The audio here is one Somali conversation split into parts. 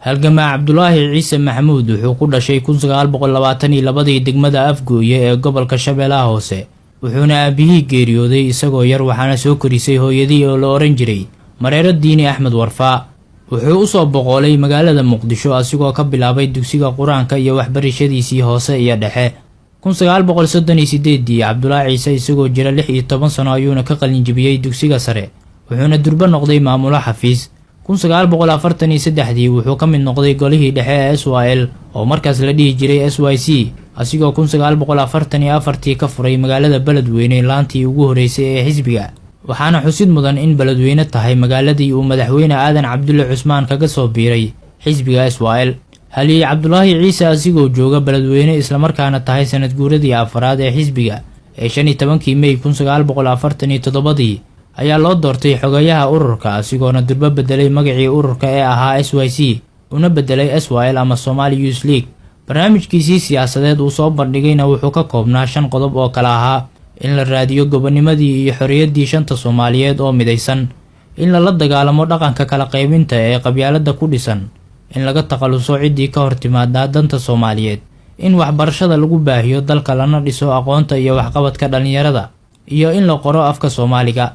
halgamaa Cabdulaahi Ciise Maxamuud wuxuu ku dhashay 1922 degmada Afgooye ee gobolka Shabeellaha Hoose wuxuuna aabihii geeriyooday isagoo yar waxaana soo korisay hooyadii oo la oran jiray Mareero Diini Axmed Warfaa. wuxuu u soo boqolay magaalada Muqdisho asigoo ka bilaabay dugsiga Quraanka iyo waxbarashadiisii hoose iyo dhexe. 1938 Cabdulaahi Ciise isagoo jira 16 sano ayuuna ka qalin jabiyay dugsiga sare wuxuuna durba noqday maamulo xafiis. 1943 wuxuu ka mid noqday golihii dhexe ee SYL oo markaas la dhihi jiray SYC asigoo 1944 ka furay magaalada Beledweyne laantii ugu horeysay ee xisbiga. waxaana xusid mudan in Beledweyne tahay magaaladii uu madaxweyne Aadan Cabdulle Cusmaan kaga soo biiray xisbiga SYL. haliyey Cabdulaahi Ciise asigoo jooga Beledweyne isla markaana tahay sanad guuradii afraad ee xisbiga ee 15 May 1947 ayaa loo doortay xogayaha ururka asigoona durba bedelay magacii ururka ee ahaa SYC una bedelay SYL ama Somali Youth League. barnaamijkiisii siyaasadeed uu soo bandhigayna wuxuu ka koobnaa 5 qodob oo kala ahaa in la raadiyo gobonimadii iyo xorriyaddii shanta Soomaaliyeed oo midaysan, in la dagaalamo dhaqanka kala qaybinta ee qabyaaladda ku dhisan, in laga takhaluso ciddii ka hortimaada danta Soomaaliyeed, in waxbarashada lagu baahiyo dalka lana dhiso aqoonta iyo waxqabadka dhalinyarada, iyo in la qoro afka Soomaaliga.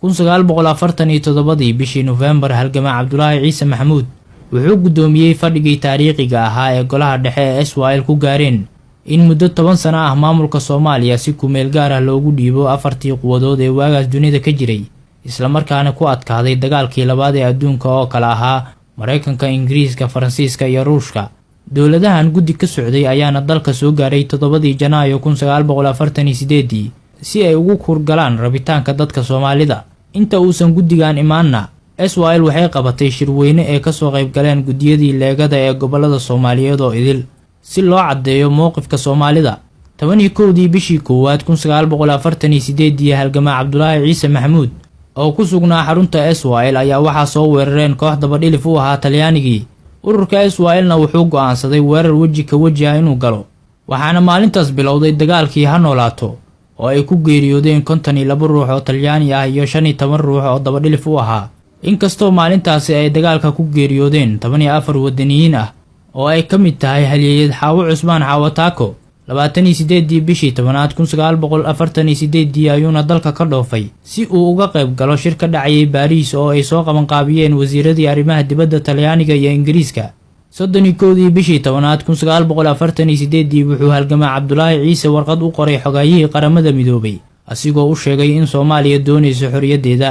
1947 bishii November halgamaa Cabdulaahi Ciise Maxamuud wuxuu gudoomiyay fadhigii taariikhiga ahaa ee golaha dhexe ee SYL ku gaareen in muddo 10 sano ah maamulka Soomaaliya si ku meel gaar ah loogu dhiibo afartii quwadood ee waagaas dunida ka jiray, isla markaana ku adkaaday dagaalkii labaad ee adduunka oo kala ahaa Mareykanka, Ingiriiska, Faransiiska iyo Ruushka. dowladahan guddi ka socday ayaana dalka soo gaaray 7 Janaayo 1948 si ay ugu kurgalaan rabitaanka dadka Soomaalida. inta uusan guddigan imaanna SYL waxay qabatay shirweyne ee ka soo qayb galeen gudiyadii leegada ee gobolada Soomaaliyeed oo idil si loo cadeeyo mowqifka Soomaalida. 11 bishii koowaad 1948 halgamaa Cabdulaahi Ciise Maxamuud oo ku sugnaa xarunta SYL ayaa waxaa soo weerareen koox dabadhilif u ahaa Talyaanigii. ururka SYL-na wuxuu go'aansaday weerar weji ka weji ah inuu galo, waxaana maalintaas bilowday dagaalkii Ha Noolaato oo ay ku geeriyoodeen 52 ruux oo Talyaani ah iyo 15 ruux oo dabadhilif u ahaa. inkastoo maalintaasi ay dagaalka ku geeriyoodeen 14 wadaniyiin ah oo ay ka mid tahay halyeeyad Xaawo Cusmaan Xaawo Taako. 28 bishii 10 1948 ayuuna dalka ka dhoofay si uu uga qayb galo shir ka dhacayay Paris oo ay soo qaban qaabiyeen wasiiradii arrimaha dibadda Talyaaniga iyo Ingiriiska. 31 bishii 10 1948 wuxuu halgamaa Cabdulaahi Ciise warqad u qoray xogayihii qaramada midoobay asigoo u sheegay in Soomaaliya doonayso xorriyaddeeda.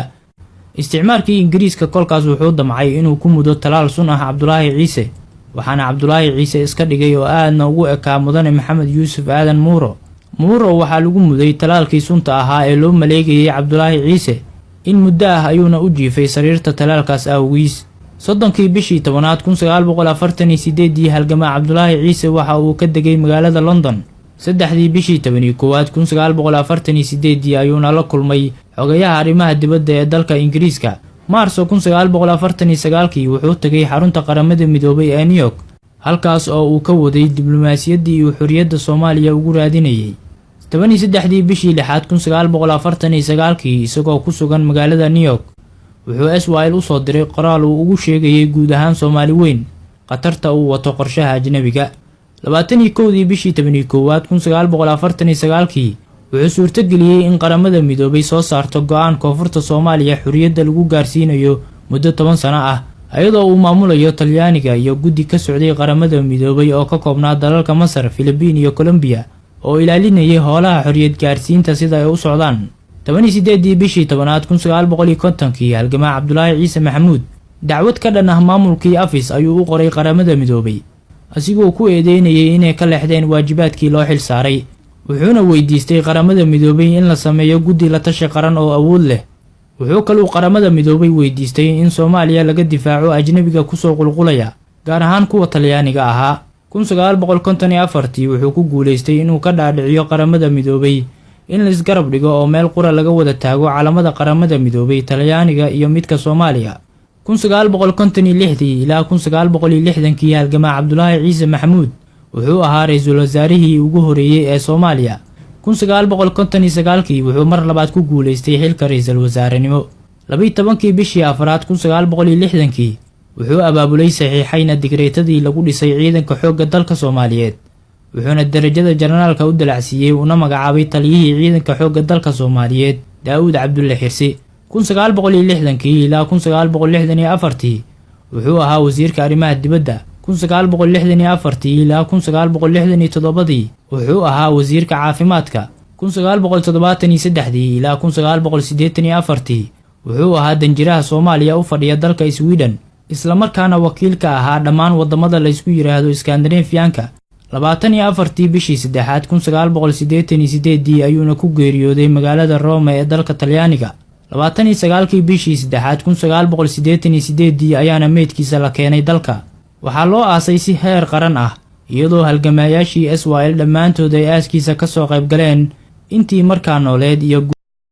isticmaalkii Ingiriiska kolkaas wuxuu damcay inuu ku mudo talaal sun ah Cabdulaahi Ciise, waxaana Cabdulaahi Ciise iska dhigay oo aadna ugu ekaa mudane Maxamed Yuusuf Aadan Muuro. waxaa lagu muday talaalkii sunta ahaa ee loo maleegayay Cabdulaahi Ciise in muddo ah ayuuna u jiifay sariirta talaalkaas awgiis. 30 bishii 10 1948 halgamaa Cabdulaahi Ciise waxa uu ka degay magaalada London. 3 bishii 11 1948 ayuuna la kulmay xogayaha arrimaha dibadda ee dalka Ingiriiska. Maarso 1949 wuxuu tagay xarunta qaramada midoobay ee New York halkaas oo uu ka waday diblomaasiyaddii uu xorriyadda Soomaaliya ugu raadinayay. 13 bishii 6 1949 isagoo ku sugan magaalada New York wuxuu SYL u soo diray qoraal uu ugu sheegayay guud ahaan Soomaali weyn qatarta uu wato qorshaha ajnabiga. 21 bishii 11 1949 wuxuu suurtageliyay in qaramada midoobay soo saarto go'aan koonfurta Soomaaliya xorriyadda lagu gaarsiinayo muddo 10 sano ah ayadoo uu maamulayo Talyaaniga iyo guddi ka socday qaramada midoobay oo ka koobnaa dalalka Masar, Filibiin iyo Colombia oo ilaalinayay howlaha xorriyad gaarsiinta sida ay u socdaan. 18 bishii 10 1950 halgamaa Cabdulaahi Ciise Maxamuud dacwad ka dhan ah maamulkii Afis ayuu u qoray qaramada midoobay asigoo ku eedeynayay inay ka leexdeen waajibaadkii loo xil saaray. wuxuuna weydiistay qaramada midoobay in la sameeyo guddi la tashi qaran oo awood leh. wuxuu kaloo qaramada midoobay weydiistay in Soomaaliya laga difaaco ajnabiga ku soo qulqulaya, gaar ahaan kuwa Talyaaniga ahaa. 1954 wuxuu ku guuleystay inuu ka dhaadhiciyo qaramada midoobay in la isgarab dhigo oo meel qura laga wada taago calamada qaramada midoobay Talyaaniga iyo midka Soomaaliya. 1956 ilaa 1960 halgamaa Cabdulaahi Ciise Maxamuud wuxuu ahaa ra'iisul wasaarihii ugu horeeyay ee Soomaaliya. 1959 wuxuu mar labaad ku guuleystay xilka ra'iisul wasaarenimo. 12 bishii 4 1960 wuxuu abaabulay saxiixayna digreetadii lagu dhisay ciidanka xoogga dalka Soomaaliyeed, wuxuuna darajada generaalka u dalacsiiyey una magacaabay taliyihii ciidanka xoogga dalka Soomaaliyeed Daawud Cabdulle Xirsi. 1960 ilaa 1964 wuxuu ahaa wasiirka arrimaha dibadda. 1964 ilaa 1967 wuxuu ahaa wasiirka caafimaadka. 1973 ilaa 1984 wuxuu ahaa danjiraha Soomaaliya u fadhiya dalka Sweden, isla markaana wakiil ka ahaa dhammaan wadamada la isku yiraahdo Scandinavian-ka. 24 bishii 3 1988 ayuuna ku geeriyooday magaalada Rome ee dalka Talyaaniga. 29 bishii 3 1988 ayaana meydkiisa la keenay dalka. waxaa loo aasay si heer qaran ah, iyadoo halgamayaashii SYL dhammaantood ay aaskiisa ka soo qayb galeen intii markaa nooleed iyo